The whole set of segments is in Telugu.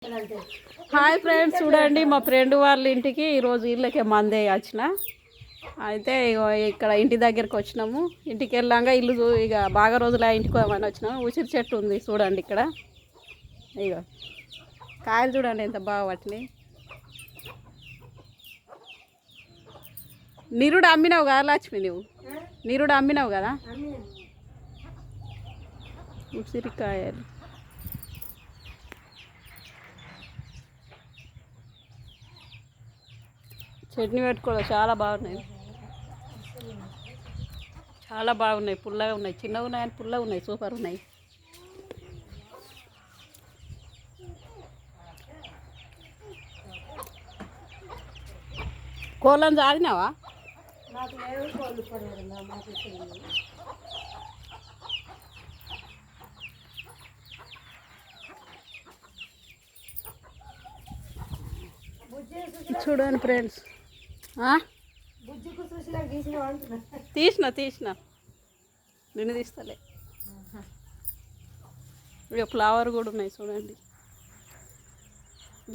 హాయ్ ఫ్రెండ్స్, చూడండి మా ఫ్రెండ్ వాళ్ళ ఇంటికి ఈరోజు ఇళ్ళకే మందే వచ్చిన. అయితే ఇక్కడ ఇంటి దగ్గరికి వచ్చినాము. ఇంటికి వెళ్ళాక ఇల్లు ఇక బాగా రోజులు ఆ ఇంటికి పోమని వచ్చినాము. ఉసిరి చెట్టు ఉంది చూడండి ఇక్కడ. ఇక కాయలు చూడండి ఎంత బాగా పట్టినాయి. నిరుడు అమ్మినావు కదా లక్ష్మి, నువ్వు నిరుడు అమ్మినావు కదా. ఉసిరికాయలు చట్నీ పెట్టుకోవడం చాలా బాగున్నాయి, చాలా బాగున్నాయి. పుల్లగా ఉన్నాయి, చిన్నగా ఉన్నాయని పుల్లగా ఉన్నాయి, సూపర్ ఉన్నాయి. కోళ్ళని చాలినావా? చూడండి ఫ్రెండ్స్, తీసిన నిన్ను తీస్తలే. ఇక ఫ్లవర్ కూడా ఉన్నాయి చూడండి.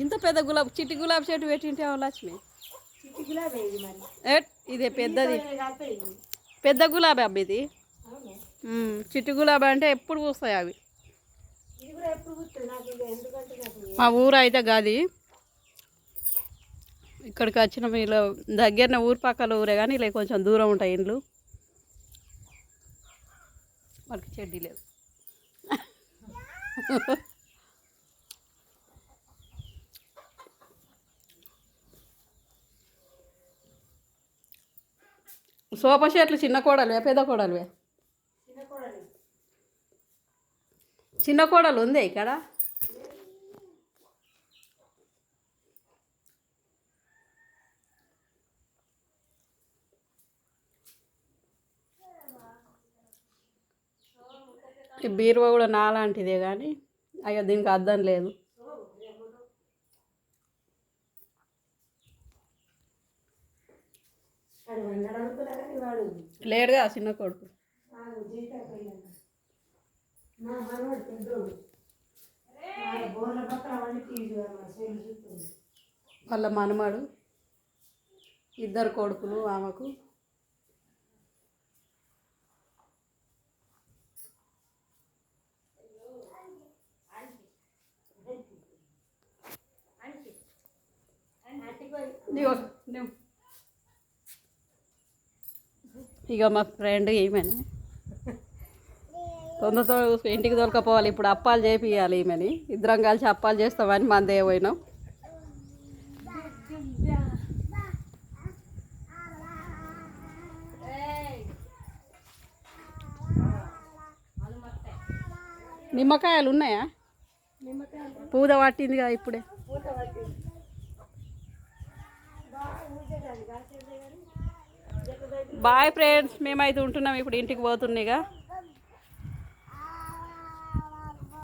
ఇంత పెద్ద గులాబీ చిట్టి గులాబీ చెట్టు పెట్టింటే లక్ష్మి. ఇదే పెద్దది, పెద్ద గులాబీ అబ్బా ఇది. చిట్టి గులాబీ అంటే ఎప్పుడు పూస్తాయి అవి. మా ఊరు అయితే గది. ఇక్కడికి వచ్చిన మీలో దగ్గరనే ఊరు పక్కల ఊరే, కానీ ఇలా కొంచెం దూరం ఉంటాయి ఇండ్లు. వాళ్ళకి చెడ్డీ లేదు. సోఫా సెట్లు చిన్న కోడలువే పెద్ద కోడలువే? చిన్న కోడలు ఉంది ఇక్కడ. ఈ బీరువా కూడా నాలాంటిదే, కానీ అయ్యో దీనికి అద్దం లేదు. లేడుగా చిన్న కొడుకు. వాళ్ళ మనమడు, ఇద్దరు కొడుకులు ఆమెకు. ఇక మా ఫ్రెండ్ ఏమని తొందరతో ఇంటికి దొరకపోవాలి. ఇప్పుడు అప్పాలు చేపియాలి ఈమెని. ఇద్దరం కలిసి అప్పాలు చేస్తామని మందే పోయినాం. నిమ్మకాయలు ఉన్నాయా? పూత పట్టింది కదా ఇప్పుడే. బాయ్ ఫ్రెండ్స్, మేమైతే ఉంటున్నాం ఇప్పుడు, ఇంటికి పోతున్నాయిగా.